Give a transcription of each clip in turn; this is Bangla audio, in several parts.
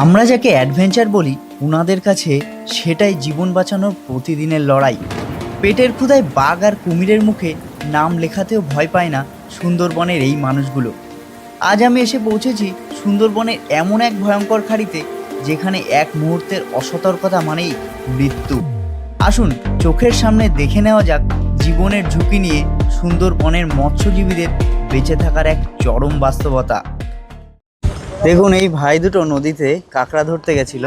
আমরা যাকে অ্যাডভেঞ্চার বলি ওনাদের কাছে সেটাই জীবন বাঁচানোর প্রতিদিনের লড়াই। পেটের ক্ষুধায় বাঘ আর কুমিরের মুখে নাম লেখাতেও ভয় পায় না সুন্দরবনের এই মানুষগুলো। আজ আমি এসে পৌঁছেছি সুন্দরবনের এমন এক ভয়ঙ্কর খাড়িতে যেখানে এক মুহূর্তের অসতর্কতা মানেই মৃত্যু। আসুন চোখের সামনে দেখে নেওয়া যাক জীবনের ঝুঁকি নিয়ে সুন্দরবনের মৎস্যজীবীদের বেঁচে থাকার এক চরম বাস্তবতা। দেখুন এই ভাই দুটো নদীতে কাঁকড়া ধরতে গেছিল,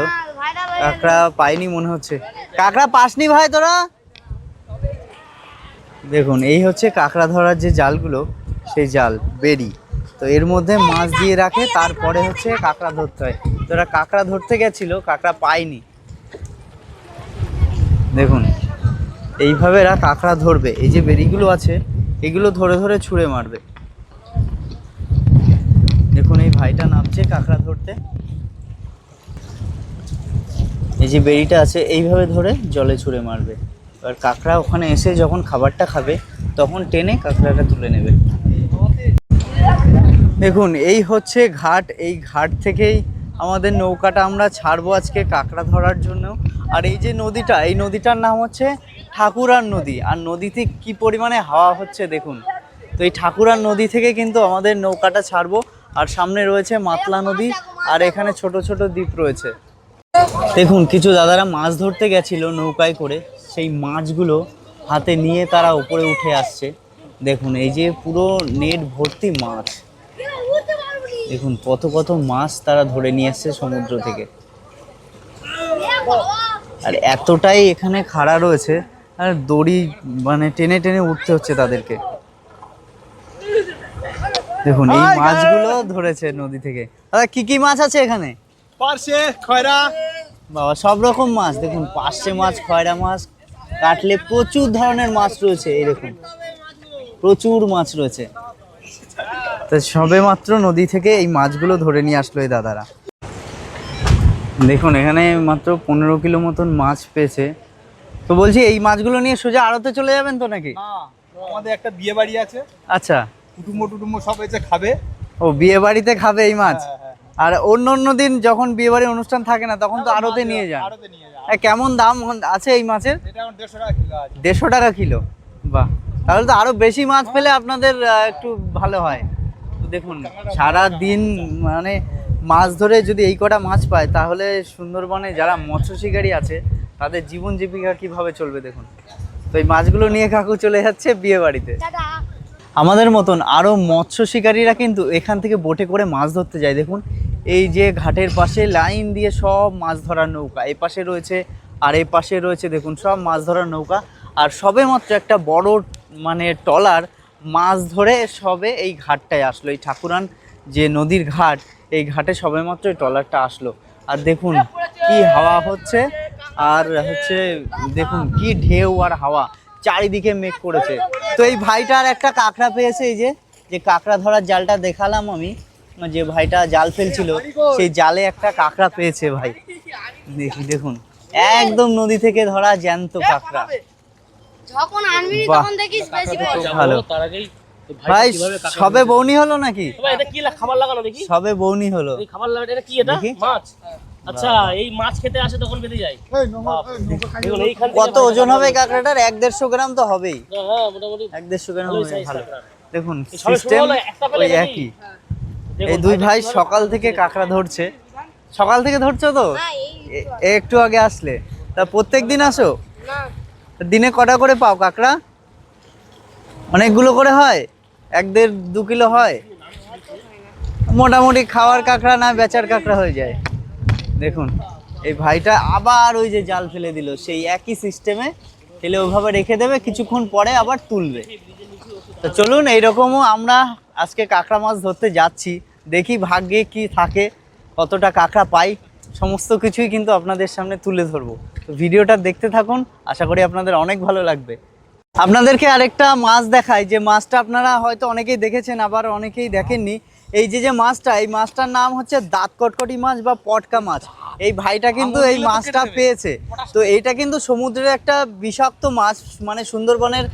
কাঁকড়া পাইনি মনে হচ্ছে। কাঁকড়া পাসনি ভাই তোরা? দেখুন এই হচ্ছে কাঁকড়া ধরার যে জালগুলো, সেই জাল বেরি, তো এর মধ্যে মাছ দিয়ে রাখে, তারপরে হচ্ছে কাঁকড়া ধরতে হয়। তোরা কাঁকড়া ধরতে গেছিল, কাঁকড়া পাইনি। দেখুন এইভাবে এরা কাঁকড়া ধরবে, এই যে বেরিগুলো আছে এগুলো ধরে ধরে ছুঁড়ে মারবে। দেখুন এই ভাইটা নামছে কাঁকড়া ধরতে, এই যে বেরিটা আছে এইভাবে ধরে জলে ছুঁড়ে মারবে। এবার কাঁকড়া ওখানে এসে যখন খাবারটা খাবে তখন টেনে কাঁকড়াটা তুলে নেবে। দেখুন এই হচ্ছে ঘাট, এই ঘাট থেকেই আমাদের নৌকাটা আমরা ছাড়বো আজকে কাঁকড়া ধরার জন্য। আর এই যে নদীটা, এই নদীটার নাম হচ্ছে ঠাকুরার নদী। আর নদীতে কি পরিমাণে হাওয়া হচ্ছে দেখুন। তো এই ঠাকুরার নদী থেকে কিন্তু আমাদের নৌকাটা ছাড়বো। আর সামনে রয়েছে মাতলা নদী, আর এখানে ছোট ছোট দ্বীপ রয়েছে। দেখুন কিছু দাদারা মাছ ধরতে গেছিল নৌকায় করে, সেই মাছগুলো হাতে নিয়ে তারা উপরে উঠে আসছে। দেখুন এই যে পুরো নেট ভর্তি মাছ, দেখুন কত কত মাছ তারা ধরে নিয়ে আসছে সমুদ্র থেকে। আর এতটাই এখানে খাড়া রয়েছে, আর দড়ি মানে টেনে টেনে উঠতে হচ্ছে তাদেরকে। দেখুন এই মাছগুলো ধরেছে নদী থেকে। দাদা কি কি মাছ আছে এখানে? পার্শে, খয়রা, বাবা সব রকম মাছ। দেখুন পার্শে মাছ, খয়রা মাছ, কাটলে, প্রচুর ধরনের মাছ রয়েছে। এই দেখুন প্রচুর মাছ রয়েছে। তো সবে মাত্র নদী থেকে এই মাছগুলো ধরে নিয়ে আসলো এই দাদারা। দেখুন এখানে মাত্র 15 কিলো মতন মাছ পেয়েছে। তো বলছি এই মাছগুলো নিয়ে সোজা আড়তে চলে যাবেন তো নাকি? না, আমাদের একটা বিয়ে বাড়ি আছে, আচ্ছা, কুটুম্ব টুটুম্ব সব এসে খাবে। ও বিয়ে বাড়িতে খাবে এই মাছ? হ্যাঁ, হ্যাঁ। আর অন্য অন্য দিন যখন বিয়ে বাড়ির অনুষ্ঠান থাকে না তখন তো আড়তে নিয়ে যান। আড়তে নিয়ে যাও। কেমন দাম আছে এই মাছের? এটা এখন 150 টাকা কিলো আছে। 150 টাকা কিলো? বাহ, তাহলে তো আরো বেশি মাছ পেলে আপনাদের একটু ভালো হয়। তো দেখুন সারা দিন মানে মাছ ধরে যদি এই কটা মাছ পায় তাহলে সুন্দরবনে যারা মৎস্য শিকারী আছে তাদের জীবন জীবিকা কিভাবে চলবে দেখুন। তো এই মাছগুলো নিয়ে কাকু চলে যাচ্ছে বিয়ে বাড়িতে। আমাদের মতন আরো মৎস্য শিকারীরা কিন্তু এখান থেকে বোটে করে মাছ ধরতে যায়। দেখুন এই যে ঘাটের পাশে লাইন দিয়ে সব মাছ ধরার নৌকা, এই পাশে রয়েছে আর এই পাশে রয়েছে, দেখুন সব মাছ ধরার নৌকা। আর সবে মাত্র একটা বড় মানে ট্রলার মাছ ধরে সবে এই ঘাটটায় আসলো, এই ঠাকুরান যে নদীর ঘাট, এই ঘাটে সবে মাত্র এই ট্রলারটা আসলো। আর দেখুন কি হাওয়া হচ্ছে, আর হচ্ছে দেখুন কি ঢেউ আর হাওয়া, চারিদিকে মেঘ করেছে। তো এই ভাইটার একটা কাঁকড়া পেয়েছে, এই যে কাঁকড়া ধরার জালটা দেখালাম আমি, যে ভাইটা জাল ফেলছিল সেই জালে একটা কাঁকড়া পেয়েছে ভাই। দেখুন একদম নদী থেকে ধরা জ্যান্ত কাঁকড়া। যখন আনবি তখন দেখিস বেশি ভালো। ভাই সবে বউনি হলো নাকি? ভাই এটা কি খাবার লাগানো দেখি? সবে বউনি হলো। এই খাবার লাগানো এটা কি? এটা মাছ। আচ্ছা এই মাছ খেতে আসে তখন বেঁধে যায়। দেখুন এইখান থেকে কত ওজন হবে কাঁকড়াটার? 1-150 গ্রাম তো হবেই। হ্যাঁ মোটামুটি 1-150 গ্রাম ভালোই হবে। size ভালো। কাঁকড়া। দেখুন সবে সিস্টেম শুরু হলো, একটা পেলে ওই নাকি? একই। দেখুন এই দুই ভাইটা ভাই কিভাবে সকাল থেকে কাঁকড়া ধরছে। সকাল থেকে ধরছো তো? একটু আগে আসলে? তা প্রত্যেক দিন আসো? দিনে কটা করে পাও কাঁকড়া? অনেকগুলো করে হয়? 1-1.5-2 কিলো হয়? মোটামুটি খাওয়ার কাঁকড়া না বেচার কাঁকড়া হয়ে যায়। দেখুন এই ভাইটা আবার ওই যে জাল ফেলে দিল, সেই একই সিস্টেমে ফেলে ওইভাবে রেখে দেবে, কিছুক্ষণ পরে আবার তুলবে। তো চলুন এইরকমও আমরা আজকে কাঁকড়া মাছ ধরতে যাচ্ছি, দেখি ভাগ্যে কি থাকে, কতটা কাঁকড়া পাই, সমস্ত কিছুই কিন্তু আপনাদের সামনে তুলে ধরবো। তো ভিডিওটা দেখতে থাকুন, আশা করি আপনাদের অনেক ভালো লাগবে। আপনাদেরকে আরেকটা মাছ দেখাই, যে মাছটা আপনারা হয়তো অনেকেই দেখেছেন আবার অনেকেই দেখেননি। এই যে মাছটা, এই মাছটার নাম হচ্ছে দাঁত কটকটি মাছ বা পটকা মাছ। এই ভাইটা কিন্তু এই মাছটা পেয়েছে। তো এইটা কিন্তু সমুদ্রের একটা বিষাক্ত মাছ, মানে সুন্দরবনের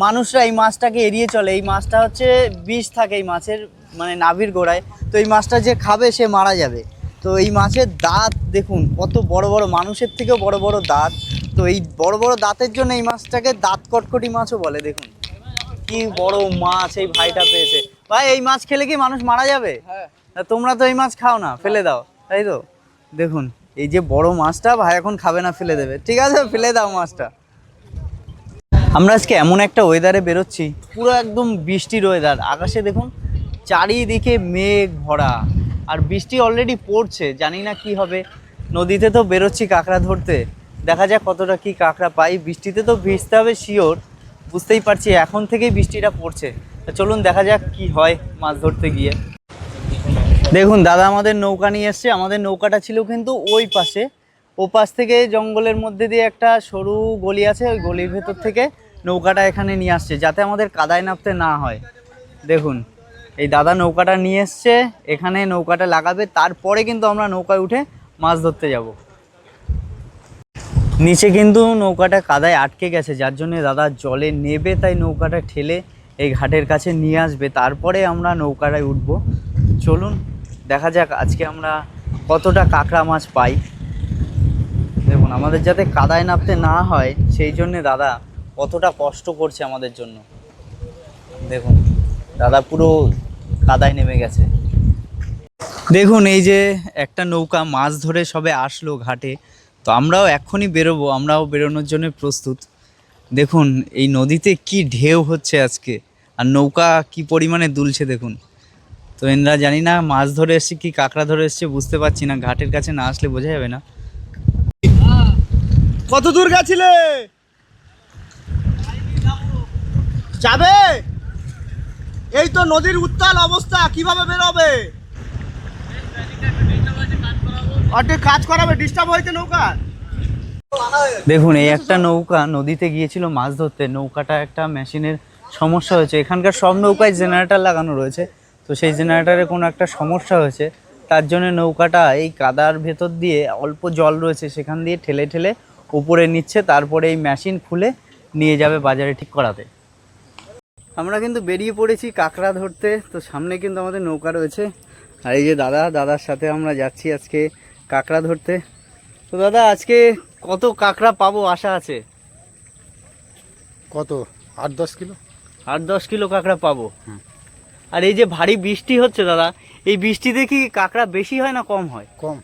মানুষরা এই মাছটাকে এড়িয়ে চলে। এই মাছটা হচ্ছে বিষ থাকে এই মাছের, মানে নাভির গোড়ায়। তো এই মাছটা যে খাবে সে মারা যাবে। তো এই মাছের দাঁত দেখুন কত বড় বড়, মানুষের থেকেও বড় বড় দাঁত। তো এই বড় বড় দাঁতের জন্য এই মাছটাকে দাঁত কটকটি মাছও বলে। দেখুন কি বড় মাছ এই ভাইটা পেয়েছে। ভাই এই মাছ খেলে কি মানুষ মারা যাবে? তা তোমরা তো এই মাছ খাও না, ফেলে দাও, তাই তো? দেখুন এই যে বড় মাছটা ভাই এখন খাবে না, ফেলে দেবে। ঠিক আছে, ফেলে দাও মাছটা। আমরা আজকে এমন একটা ওয়েদারে বেরোচ্ছি, পুরো একদম বৃষ্টির ওয়েদার। আকাশে দেখুন চারিদিকে মেঘ ভরা, আর বৃষ্টি অলরেডি পড়ছে। জানি না কি হবে। নদীতে তো বেরোচ্ছি কাঁকড়া ধরতে, দেখা যাক কতটা কি কাঁকড়া পাই। বৃষ্টিতে তো ভিজতে হবে শিওর, বুঝতেই পারছি এখন থেকেই বৃষ্টিটা পড়ছে। তো চলুন দেখা যাক কি হয় মাছ ধরতে গিয়ে। দেখুন দাদা আমাদের নৌকা নিয়ে এসছে। আমাদের নৌকাটা ছিল কিন্তু ওই পাশে, ও পাশ থেকে জঙ্গলের মধ্যে দিয়ে একটা সরু গলি আছে, ওই গলির ভেতর থেকে নৌকাটা এখানে নিয়ে আসছে যাতে আমাদের কাদায় নামতে না হয়। দেখুন এই দাদা নৌকাটা নিয়ে এসছে, এখানে নৌকাটা লাগাবে, তারপরে কিন্তু আমরা নৌকায় উঠে মাছ ধরতে যাব। নিচে কিন্তু নৌকাটা কাদায় আটকে গেছে, যার জন্য দাদা জলে নেবে, তাই নৌকাটা ঠেলে এই ঘাটের কাছে নিয়ে আসবে, তারপরে আমরা নৌকাটায় উঠবো। চলুন দেখা যাক আজকে আমরা কতটা কাঁকড়া মাছ পাই। দেখুন আমাদের যাতে কাদায় নামতে না হয় সেই জন্য দাদা কতটা কষ্ট করছে আমাদের জন্য। দেখুন দাদা পুরো কাদায় নেমে গেছে। দেখুন এই যে একটা নৌকা মাছ ধরে সবে আসলো ঘাটে, তো আমরাও এক্ষুনি বেরোবো, আমরাও বেরোনোর জন্য প্রস্তুত। দেখুন এই নদীতে কি ঢেউ হচ্ছে আজকে, আর নৌকা কি পরিমাণে দুলছে দেখুন। তো এনরা জানি না মাছ ধরে এসছে কি কাঁকড়া ধরে এসছে বুঝতে পারছি না, ঘাটের কাছে না আসলে বোঝা যাবে না। কত দূর গেছিলে? যাবে? এই তো নদীর উত্তাল অবস্থা, কিভাবে বেরোবে? কাজ করাবে, ডিস্টার্ব হয়েছে নৌকা। দেখুন এই একটা নৌকা নদীতে গিয়েছিল মাছ ধরতে, নৌকাটা একটা মেশিনের সমস্যা হয়েছে। এখানকার সব নৌকায় জেনারেটর লাগানো রয়েছে, তো সেই জেনারেটরে কোনো একটা সমস্যা হয়েছে, তার জন্য নৌকাটা এই কাদার ভেতর দিয়ে অল্প জল রয়েছে সেখান দিয়ে ঠেলে ঠেলে উপরে নিচ্ছে, তারপরে এই মেশিন খুলে নিয়ে যাবে বাজারে ঠিক করাতে। আমরা কিন্তু বেরিয়ে পড়েছি কাঁকড়া ধরতে। তো সামনে কিন্তু আমাদের নৌকা রয়েছে, আর এই যে দাদার সাথে আমরা যাচ্ছি আজকে কাঁকড়া ধরতে। তো দাদা আজকে কত কাঁকড়া পাবো আশা আছে? কত? 8-10 কিলো। 8-10 কিলো কাঁকড়া পাবো। আর এই যে ভারী বৃষ্টি হচ্ছে দাদা, এই বৃষ্টিতে কি কাঁকড়া বেশি হয় না কম হয়? কম।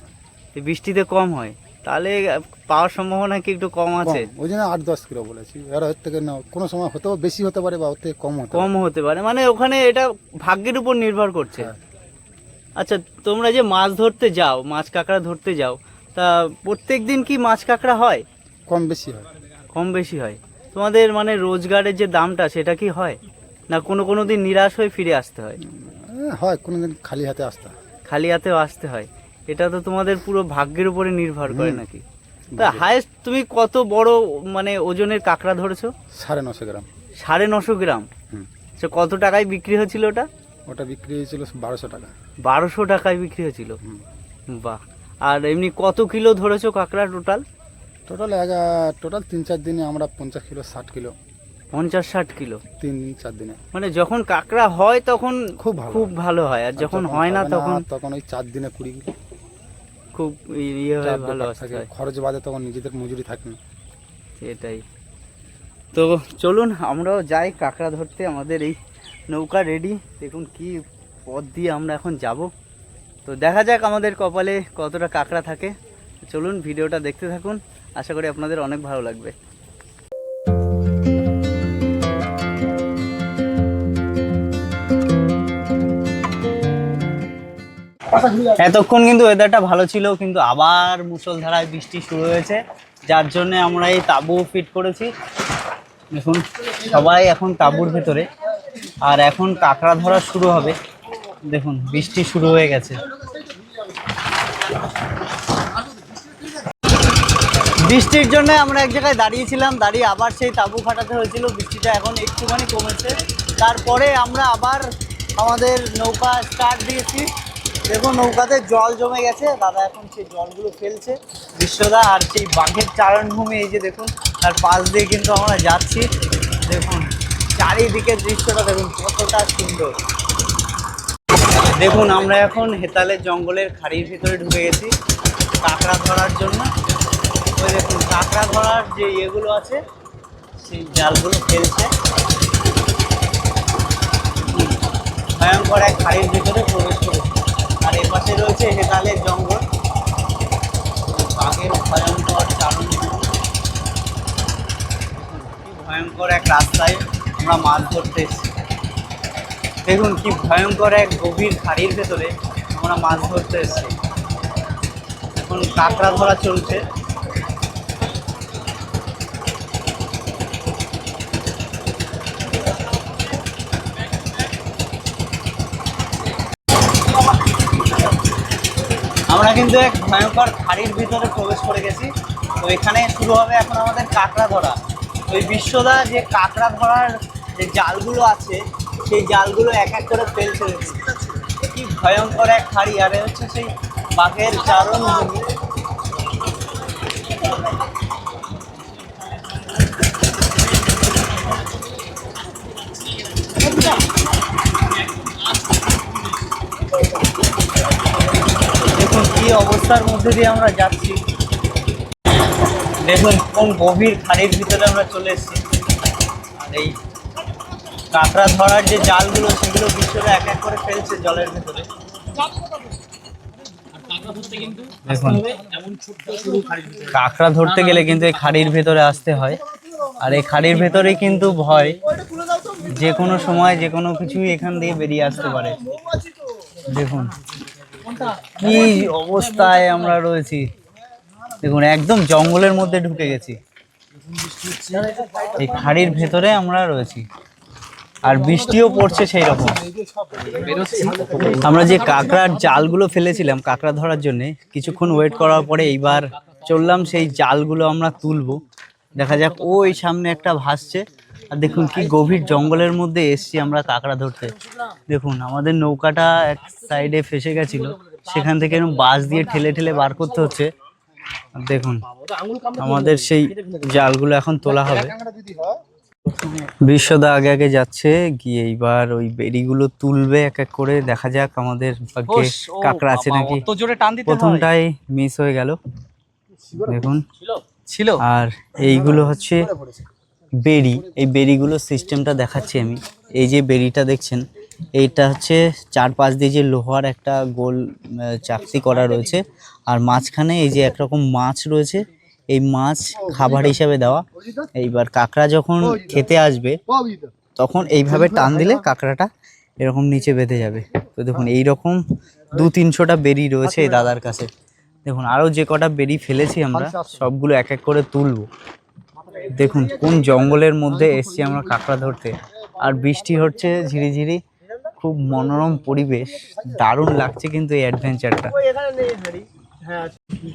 এই বৃষ্টিতে কম হয়, তাহলে পাওয়ার সম্ভাবনা কি একটু কম আছে? ওই জন্য 8-10 কিলো বলেছি। এর থেকে না কোনো সময় হতেও বেশি হতে পারে বা ওর থেকে কম হতে পারে, মানে ওখানে এটা ভাগ্যের উপর নির্ভর করছে। হ্যাঁ। আচ্ছা তোমরা যে মাছ ধরতে যাও, মাছ কাঁকড়া ধরতে যাও, তা প্রত্যেক দিন কি মাছ কাঁকড়া হয়? কম বেশি হয়। কম বেশি হয়। তোমাদের মানে রোজগারের যে দামটা সেটা কি হয়, না কোনো দিন নিরাশ হয়ে ফিরে আসতে হয়? হয়, কোনোদিন খালি হাতে আসতে হয়। খালি হাতেও আসতে হয়। এটা তো তোমাদের পুরো ভাগ্যের উপরে নির্ভর করে নাকি? তা হায়েস্ট তুমি কত বড় মানে ওজনের কাঁকড়া ধরেছো? 950 গ্রাম। 950 গ্রাম? সে কত টাকায় বিক্রি হয়েছিল ওটা? ওটা বিক্রি হয়েছিল 1200 টাকা। 1200 টাকায় বিক্রি হয়েছিল? বাহ। আর এমনি কত কিলো ধরেছো কাঁকড়া টোটাল? টোটাল 3-4 দিনে আমরা 50 কিলো 60 কিলো। 50-60 কিলো 3-4 দিনে। মানে যখন কাঁকড়া হয় তখন খুব ভালো হয়, আর যখন হয় না তখন ওই 4 দিনে 20 কিলো। খুব ইয়ে হয়, ভালো থাকে। খরচ বাদে তখন নিজেদের মজুরি থাকে না। এটাই তো। চলুন আমরাও যাই কাঁকড়া ধরতে। আমাদের এই নৌকা রেডি, দেখুন কি পথ দিয়ে আমরা এখন যাব। তো দেখা যাক আমাদের কপালে কতটা কাঁকড়া থাকে। চলুন ভিডিওটা দেখতে থাকুন, আশা করি আপনাদের অনেক ভালো লাগবে। এতক্ষণ কিন্তু ওয়েদারটা ভালো ছিল, কিন্তু আবার মুষলধারায় বৃষ্টি শুরু হয়েছে, যার জন্য আমরা এই তাঁবু ফিট করেছি। দেখুন সবাই এখন তাঁবুর ভেতরে, আর এখন কাঁকড়া ধরা শুরু হবে। দেখুন বৃষ্টি শুরু হয়ে গেছে। বৃষ্টির জন্য আমরা এক জায়গায় দাঁড়িয়েছিলাম, দাঁড়িয়ে আবার সেই তাঁবু খাটাতে হয়েছিল। বৃষ্টিটা এখন একটুখানি কমেছে, তারপরে আমরা আবার আমাদের নৌকা স্টার্ট দিয়েছি। দেখুন নৌকাতে জল জমে গেছে, দাদা এখন সেই জলগুলো ফেলছে বিশ্বদা। আর সেই বাঘের চারণভূমি এই যে দেখুন, তার পাশ দিয়ে কিন্তু আমরা যাচ্ছি। দেখুন চারিদিকে দৃশ্যটা দেখুন কতটা সুন্দর। দেখুন আমরা এখন হেতালের জঙ্গলের খাড়ির ভিতরে ঢুকে গেছি কাঁকড়া ধরার জন্য। ওই দেখুন কাঁকড়া ধরার যে ইয়েগুলো আছে সেই জালগুলো ফেলছে। ভয়ঙ্কর এক খাড়ির ভিতরে প্রবেশ করেছে। আর এপাশে রয়েছে হেতালের জঙ্গল, বাঘের ভয়ঙ্কর চারণ। ভয়ঙ্কর এক রাস্তায় আমরা মাছ ধরতে এসেছি। দেখুন কি ভয়ঙ্কর এক গভীর খাড়ির ভেতরে আমরা মাছ ধরতে এসেছি। এখন কাঁকড়া ধরা চলছে। আমরা কিন্তু এক ভয়ঙ্কর খাড়ির ভিতরে প্রবেশ করে গেছি। তো এখানে শুরু হবে এখন আমাদের কাঁকড়া ধরা। ওই বিশ্বদা যে কাঁকড়া ধরার যে জালগুলো আছে সেই জালগুলো এক এক করে ফেলছে। কি ভয়ঙ্কর এক খাড়ি, আর হচ্ছে সেই বাঘের চারণ ভূমি। দেখুন কি অবস্থার মধ্যে দিয়ে আমরা যাচ্ছি। দেখুন কোন গভীর খাড়ির ভিতরে আমরা চলে এসেছি। আর এই কাঁকড়া ধরার যে জালগুলো সেগুলো বিশ্বরা এক এক করে ফেলছে জলের ভেতরে। কাঁকড়া ধরতে গেলে কিন্তু এই খাড়ির ভেতরে আসতে হয়। আর এই খাড়ির ভেতরে কিন্তু ভয়, যে কোনো সময় যে কোনো কিছুই এখান দিয়ে বেরিয়ে আসতে পারে। দেখুন কি অবস্থায় আমরা রয়েছি। দেখুন একদম জঙ্গলের মধ্যে ঢুকে গেছি, এই খাড়ির ভেতরে আমরা রয়েছি। আর বৃষ্টিও পড়ছে সেই রকম। আমরা যে কাঁকড়ার জালগুলো ফেলেছিলাম কাঁকড়া ধরার জন্য, কিছুক্ষণ ওয়েট করার পরে এইবার চললাম সেই জালগুলো আমরা তুলবো। দেখা যাক ওই সামনে একটা ভাসছে। আর দেখুন কি গভীর জঙ্গলের মধ্যে এসছি আমরা কাঁকড়া ধরতে। দেখুন আমাদের নৌকাটা এক সাইডে ফেসে গেছিল, সেখান থেকে বাঁশ দিয়ে ঠেলে ঠেলে বার করতে হচ্ছে। দেখুন আমাদের সেই জালগুলো এখন তোলা হবে। বিশ্বদা আগে আগে যাচ্ছে, গিয়ে এইবার ওই বেড়িগুলো তুলবে এক এক করে। দেখা যাক আমাদের ভাগ্যে কাঁকড়া আছে নাকি। প্রথমটাই মিস হয়ে গেল। দেখুন ছিল। আর এইগুলো হচ্ছে বেড়ি। এই বেড়িগুলোর সিস্টেমটা দেখাচ্ছি আমি। এই যে বেড়িটা দেখছেন, এইটা হচ্ছে চারপাশ দিয়ে যে লোহার একটা গোল চাকতি করা রয়েছে, আর মাঝখানে এই যে একরকম মাছ রয়েছে। এই মাছ খাবার হিসাবে দেওয়া। এইবার কাঁকড়া যখন খেতে আসবে তখন এইভাবে টান দিলে কাঁকড়াটা এরকম নিচে বেঁধে যাবে। তো দেখুন এইরকম 200-300টা বেড়ি রয়েছে এই দাদার কাছে। দেখুন আরও যে কটা বেড়ি ফেলেছি আমরা সবগুলো এক এক করে তুলবো। দেখুন কোন জঙ্গলের মধ্যে এসছি আমরা কাঁকড়া ধরতে। আর বৃষ্টি হচ্ছে ঝিরিঝিরি, খুব মনোরম পরিবেশ, দারুণ লাগছে কিন্তু এই অ্যাডভেঞ্চারটা।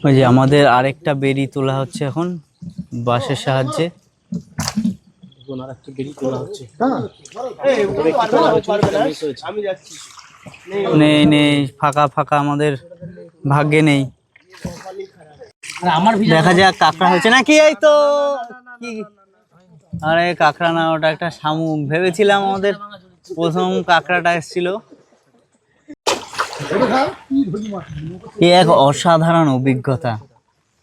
ওই যে আমাদের আরেকটা বেড়ি তোলা হচ্ছে এখন বাঁশের সাহায্যে। নেই নেই, ফাঁকা ফাঁকা, আমাদের ভাগ্যে নেই। দেখা যাক কাঁকড়া হয়েছে নাকি। এই তো কি, আরে কাঁকড়া না, ওটা একটা শামুক। ভেবেছিলাম আমাদের প্রথম কাঁকড়াটা এসেছিল। এক অসাধারণ অভিজ্ঞতা।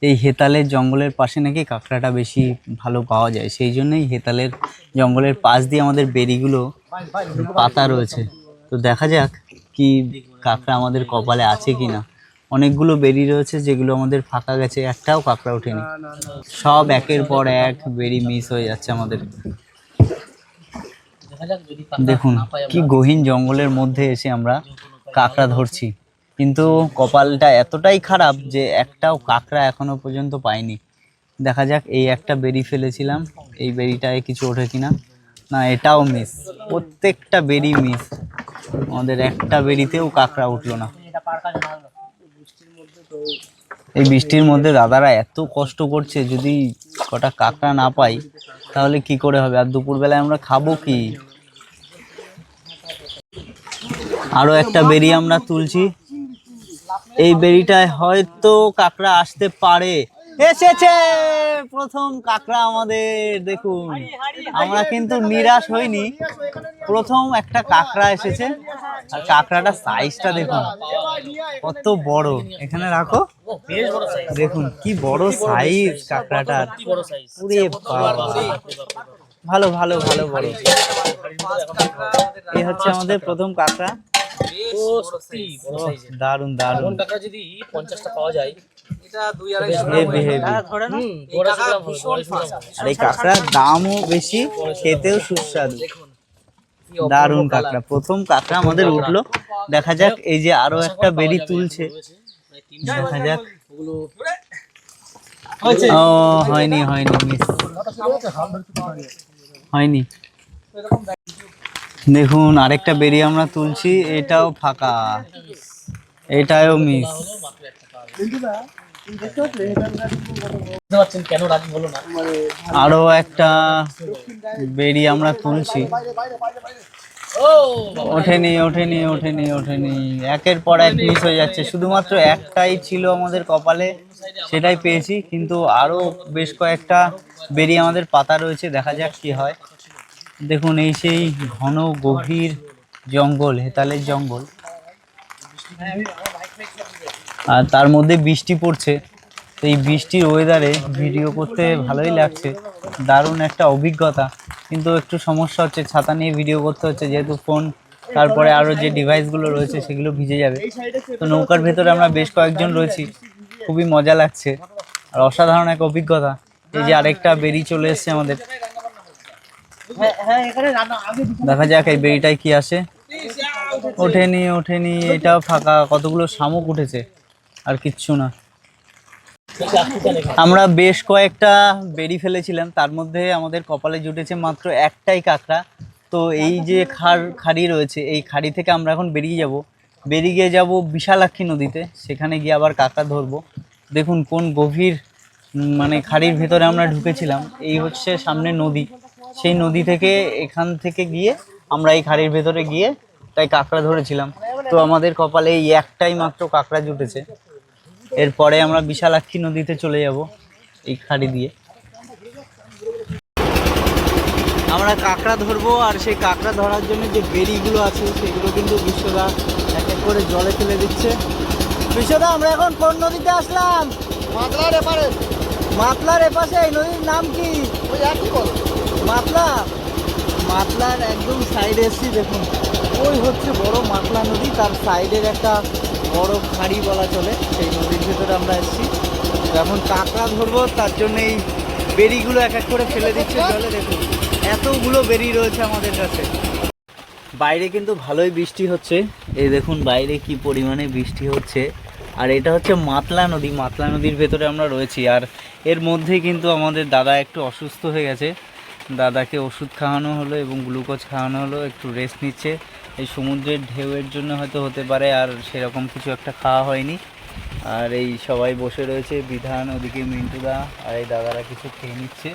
এই হেতালের জঙ্গলের পাশে নাকি কাঁকড়াটা বেশি ভালো পাওয়া যায়, সেই জন্যই হেতালের জঙ্গলের পাশ দিয়ে আমাদের বেড়িগুলো পাতা রয়েছে। তো দেখা যাক কি কাঁকড়া আমাদের কপালে আছে কিনা। অনেকগুলো বেড়ি রয়েছে যেগুলো আমাদের ফাঁকা গেছে, একটাও কাঁকড়া ওঠেনি। সব একের পর এক বেড়ি মিস হয়ে যাচ্ছে আমাদের। দেখুন কি গহীন জঙ্গলের মধ্যে এসে আমরা কাঁকড়া ধরছি, কিন্তু কপালটা এতটাই খারাপ যে একটাও কাঁকড়া এখনো পর্যন্ত পাইনি। দেখা যাক, এই একটা বেড়ি ফেলেছিলাম, এই বেড়িটায় কিছু ওঠে কিনা। না, এটাও মিস, প্রত্যেকটা বেড়ি মিস। আমাদের একটা বেড়িতেও কাঁকড়া উঠলো না। এই বৃষ্টির মধ্যে দাদারা এত কষ্ট করছে, যদি কটা কাঁকড়া না পাই তাহলে কি করে হবে? আর দুপুরবেলায় আমরা খাবো কি? আরো একটা বেড়ি আমরা তুলছি। এই বেড়িটায় হয়তো কাঁকড়া আসতে পারে। এসেছে, প্রথম কাঁকড়া আমাদের। দেখুন আমরা কিন্তু নিরাশ হইনি, প্রথম একটা কাঁকড়া এসেছে। আর কাঁকড়াটার সাইজটা দেখুন কত বড়। এখানে রাখো, বেশ বড় সাইজ, দেখুন কি বড় সাইজ কাঁকড়াটার। বড় সাইজ। ওরে বাবা, ভালো ভালো ভালো বড়। এই হচ্ছে আমাদের প্রথম কাঁকড়া। ও সত্যি বড় সাইজ। দারুন দারুন। এমন টাকা যদি 50টা পাওয়া যায়, হেভি হেভি। বড় গ্রাম হবে। আর এই কাঁকড়ার দামও বেশি, খেতেও সুস্বাদু। দারুন কাঁকড়া, প্রথম কাঁকড়া আমাদের উঠলো। দেখা যাক, এই যে আরো একটা বেরি তুলছে, দেখা যাক। ও হয়নি হয়নি, মিস হয়নি। দেখুন আরেকটা বেরি আমরা তুলছি, এটাও ফাঁকা, এটাও মিস। বুঝতে পারছেন কেন রাজি হলো না? আরো একটা বেরি আমরা তুলছি, ও ওঠেনি ওঠেনি ওঠেনি ওঠেনি, একের পর এক মিস হয়ে যাচ্ছে। শুধুমাত্র একটাই ছিল আমাদের কপালে, সেটাই পেয়েছি, কিন্তু আরো বেশ কয়েকটা বেরি আমাদের পাতা রয়েছে, দেখা যাক কি হয়। দেখুন এই সেই ঘন গভীর জঙ্গল, হেতালের জঙ্গল, আর তার মধ্যে বৃষ্টি পড়ছে। তো এই বৃষ্টির ওয়েদারে ভিডিও করতে ভালোই লাগছে, দারুণ একটা অভিজ্ঞতা। কিন্তু একটু সমস্যা হচ্ছে, ছাতা নিয়ে ভিডিও করতে হচ্ছে, যেহেতু ফোন তারপরে আরও যে ডিভাইসগুলো রয়েছে সেগুলো ভিজে যাবে। তো নৌকার ভেতরে আমরা বেশ কয়েকজন রয়েছি, খুবই মজা লাগছে আর অসাধারণ এক অভিজ্ঞতা। এই যে আরেকটা বেরি চলে এসছে আমাদের, দেখা যাক এই বেরিটায় কি আসে। ওঠেনি ওঠেনি, এটাও ফাঁকা। কতগুলো শামুক উঠেছে, আর কিচ্ছু না। আমরা বেশ কয়েকটা বেরি ফেলেছিলাম, তার মধ্যে আমাদের কপালে জুটেছে মাত্র একটাই কাঁকড়া। তো এই যে খাড়ি রয়েছে, এই খাড়ি থেকে আমরা এখন বেরিয়ে যাব বিশালাক্ষী নদীতে, সেখানে গিয়ে আবার কাঁকড়া ধরবো। দেখুন কোন গভীর মানে খাড়ির ভেতরে আমরা ঢুকেছিলাম। এই হচ্ছে সামনে নদী, সেই নদী থেকে এখান থেকে গিয়ে আমরা এই খাড়ির ভেতরে গিয়ে তাই কাঁকড়া ধরেছিলাম। তো আমাদের কপালে এই একটাই মাত্র কাঁকড়া জুটেছে। এরপরে আমরা বিশালাক্ষী নদীতে চলে যাব এই খাড়ি দিয়ে। আমরা কাঁকড়া ধরবো, আর সেই কাঁকড়া ধরার জন্য যে বেরিগুলো আছে সেগুলো কিন্তু বিশ্বদা এক এক করে জলে ফেলে দিচ্ছে। বিশ্বদা, আমরা এখন কোন নদীতে আসলাম? মাতলার এপারে, মাতলার এপাশে। এই নদীর নাম কি? ওই একই বল। মাতলা, মাতলার একদম সাইডে এসছি। দেখুন ওই হচ্ছে বড় মাতলা নদী, তার সাইডের একটা বড় খাড়ি বলা চলে, সেই নদীর ভেতরে আমরা এসেছি। এখন কাঁকড়া ধরবো, তার জন্য এই বেরিগুলো এক এক করে ফেলে দিচ্ছে জলে। দেখুন এতগুলো বেরি রয়েছে আমাদের কাছে। বাইরে কিন্তু ভালোই বৃষ্টি হচ্ছে, এই দেখুন বাইরে কি পরিমাণে বৃষ্টি হচ্ছে। আর এটা হচ্ছে মাতলা নদী, মাতলা নদীর ভেতরে আমরা রয়েছি। আর এর মধ্যেই কিন্তু আমাদের দাদা একটু অসুস্থ হয়ে গেছে, দাদাকে ওষুধ খাওয়ানো হলো এবং গ্লুকোজ খাওয়ানো হলো, একটু রেস্ট নিচ্ছে। এই সমুদ্রের ঢেউয়ের জন্য হয়তো হতে পারে, আর সেরকম কিছু একটা খাওয়া হয়নি। আর এই সবাই বসে রয়েছে, বিধান ওদিকে মিন্টুদা আর এই দাদারা কিছু খেয়ে নিচ্ছে।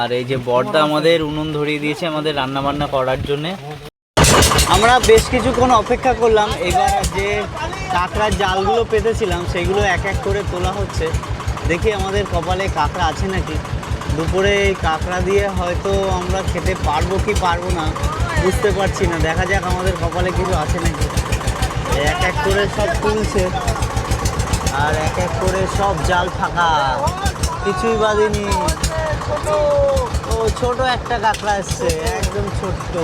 আর এই যে বড়দা আমাদের উনুন ধরিয়ে দিয়েছে আমাদের রান্না বান্না করার জন্যে। আমরা বেশ কিছুক্ষণ অপেক্ষা করলাম, এবার যে কাঁকড়ার জালগুলো পেতেছিলাম সেগুলো এক এক করে তোলা হচ্ছে। দেখি আমাদের কপালে কাঁকড়া আছে নাকি। দুপুরে এই কাঁকড়া দিয়ে হয়তো আমরা খেতে পারবো কি পারবো না বুঝতে পারছি না, দেখা যাক আমাদের কপালে কিছু আছে নাকি। এক এক করে সব তুলছে, আর এক এক করে সব জাল ফাঁকা, কিছুই বাঁধেনি। ও ছোট একটা কাঁকড়া এসছে, একদম ছোট্ট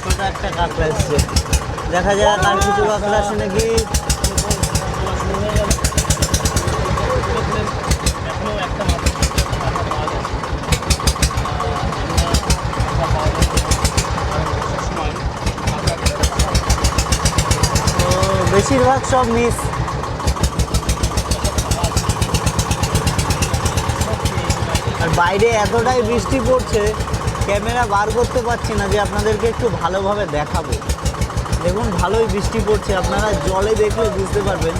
ছোট একটা কাঁকড়া এসছে। দেখা যাক আর কিছু কাঁকড়া আছে নাকি। বেশিরভাগ সব মিস। আর বাইরে এতটাই বৃষ্টি পড়ছে, ক্যামেরা বার করতে পারছি না যে আপনাদেরকে একটু ভালোভাবে দেখাবো। দেখুন ভালোই বৃষ্টি পড়ছে, আপনারা জলে দেখলে বুঝতে পারবেন।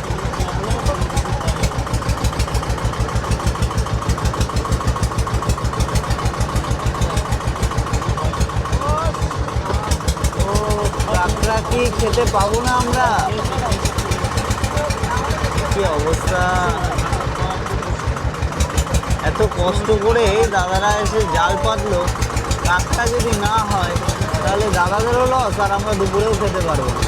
ও কাঁকড়া কি খেতে পাবো না আমরা? কি অবস্থা, এত কষ্ট করে দাদারা এসে জাল পাতলো, কাকটা যদি না হয় তাহলে দাদাদেরও লস আর আমরা দুপুরেও খেতে পারবো না।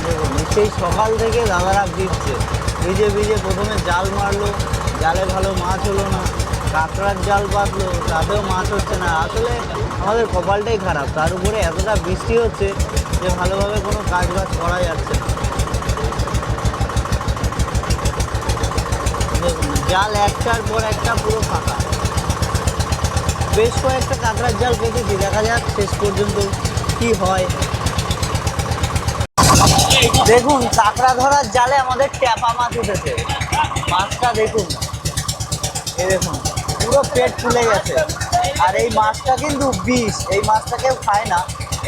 দেখুন, সেই সকাল থেকে দাদারা ভিজছে, ভিজে ভিজে প্রথমে জাল মারলো, জালে ভালো মাছ হলো না, কাঁকড়ার জাল পাতলো, তাতেও মাছ হচ্ছে না। আসলে আমাদের কপালটাই খারাপ, তার উপরে এতটা বৃষ্টি হচ্ছে যে ভালোভাবে কোনো কাজ বাজ করা যাচ্ছে না। দেখুন, জাল একটার পর একটা পুরো ফাঁকা। বেশ কয়েকটা কাঁকড়ার জাল পেতেছি, দেখা যাক শেষ পর্যন্ত কি হয়। দেখুন, কাঁকড়া ধরার জালে আমাদের ট্যাপা মাছ উঠেছে। মাছটা দেখুন, এই দেখুন পুরো পেট ফুলে গেছে। আর এই মাছটা কিন্তু বিষ, এই মাছটা কেউ খায় না,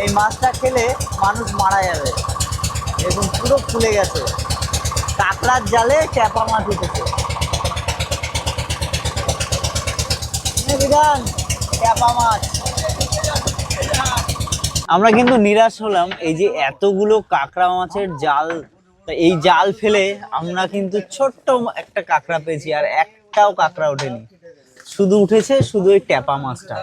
এই মাছটা খেলে মানুষ মারা যাবে। দেখুন পুরো ফুলে গেছে, কাঁকড়ার জালে ট্যাপা মাছ উঠেছে। ট্যাপা মাছ। আমরা কিন্তু নিরাশ হলাম, এই যে এতগুলো কাঁকড়া মাছের জাল, এই জাল ফেলে আমরা কিন্তু ছোট্ট একটা কাঁকড়া পেয়েছি, আর একটাও কাঁকড়া ওঠেনি, শুধু উঠেছে শুধু ওই ট্যাপা মাছটা।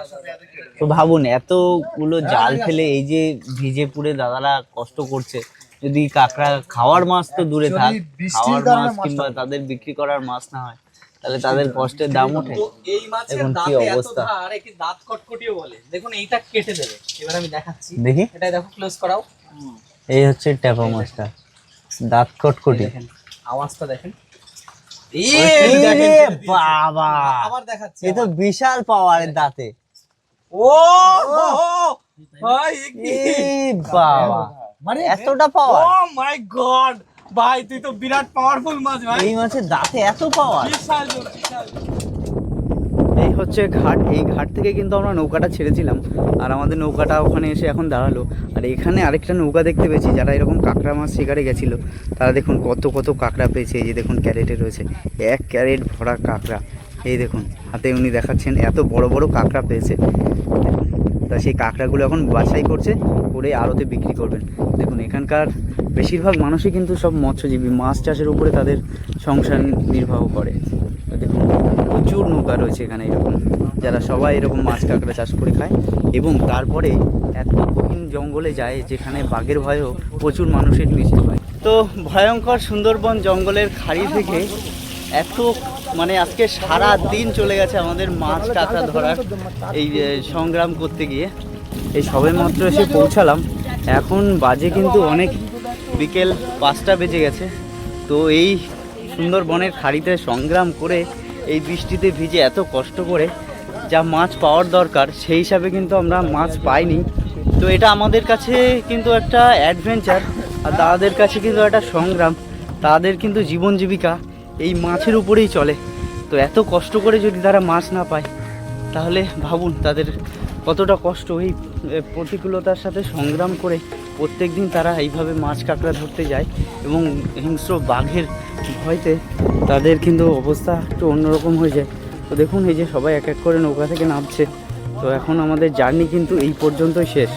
তো ভাবুন, এতগুলো জাল ফেলে এই যে ভিজে পুড়ে দাদারা কষ্ট করছে, যদি কাঁকড়া খাওয়ার মাছ তো দূরে থাক, খাওয়ার মাছ কিংবা তাদের বিক্রি করার মাছ না হয়, তাহলে তাদের কষ্টের দাম ওঠে। এই মাছের এখন কি দাঁতে এত অবস্থা ধার, একে দাঁত কটকটিও বলে। দেখুন এইটা কেটে দেবে, এবার আমি দেখাচ্ছি। দেখি, এটা দেখো, ক্লোজ করাও। এই হচ্ছে ট্যাপা মাছটা, দাঁত কটকটি। দেখেন আওয়াজটা দেখেন। এরে বাবা, আবার দেখাচ্ছি। এ তো বিশাল পাওয়ারের দাঁতে। ও ভাই, এ বাবা, মানে এতটা পাওয়ার! ও মাই গড ভাই, তুই তো বিরাট পাওয়ারফুল মাছ ভাই। এই মাছের দাঁতে এত পাওয়ার! বিশাল জোর, বিশাল। এই হচ্ছে ঘাট, এই ঘাট থেকে কিন্তু আমরা নৌকাটা ছেড়েছিলাম, আর আমাদের নৌকাটা ওখানে এসে এখন দাঁড়ালো। আর এখানে আরেকটা নৌকা দেখতে পেয়েছি, যারা এরকম কাঁকড়া মাছ শিকারে গেছিলো তারা দেখুন কত কত কাঁকড়া পেয়েছে। এই যে দেখুন ক্যারেটে রয়েছে 1 ক্যারেট ভরা কাঁকড়া। এই দেখুন হাতে উনি দেখাচ্ছেন, এত বড় বড় কাঁকড়া পেয়েছে। তা সেই কাঁকড়াগুলো এখন বাছাই করছে, করে আড়তে বিক্রি করবেন। দেখুন, এখানকার বেশিরভাগ মানুষই কিন্তু সব মৎস্যজীবী, মাছ চাষের উপরে তাদের সংসার নির্বাহ করে। দেখুন প্রচুর নৌকা রয়েছে এখানে এরকম, যারা সবাই এরকম মাছ কাঁকড়া চাষ করে খায়। এবং তারপরে এত গহীন জঙ্গলে যায় যেখানে বাঘের ভয়েও প্রচুর মানুষের মৃত্যু হয়। তো ভয়ঙ্কর সুন্দরবন জঙ্গলের খাড়ি থেকে এত মানে আজকে সারা দিন চলে গেছে আমাদের মাছ কাঁকড়া ধরার এই সংগ্রাম করতে গিয়ে। এই সবেমাত্র এসে পৌঁছালাম, এখন বাজে কিন্তু অনেক বিকেল 5টা বেজে গেছে। তো এই সুন্দরবনের খাড়িতে সংগ্রাম করে এই বৃষ্টিতে ভিজে এত কষ্ট করে যা মাছ পাওয়ার দরকার সেই হিসাবে কিন্তু আমরা মাছ পাইনি। তো এটা আমাদের কাছে কিন্তু একটা অ্যাডভেঞ্চার, আর দাদাদের কাছে কিন্তু একটা সংগ্রাম। তাদের কিন্তু জীবন জীবিকা এই মাছের উপরেই চলে। তো এত কষ্ট করে যদি তারা মাছ না পায়, তাহলে ভাবুন তাদের কতটা কষ্ট। এই প্রতিকূলতার সাথে সংগ্রাম করে প্রত্যেক দিন তারা এইভাবে মাছ কাঁকড়া ধরতে যায়, এবং হিংস্র বাঘের ভয়তে তাদের কিন্তু অবস্থা একটু অন্যরকম হয়ে যায়। তো দেখুন, এই যে সবাই এক এক করে নৌকা থেকে নামছে। তো এখন আমাদের জার্নি কিন্তু এই পর্যন্তই শেষ।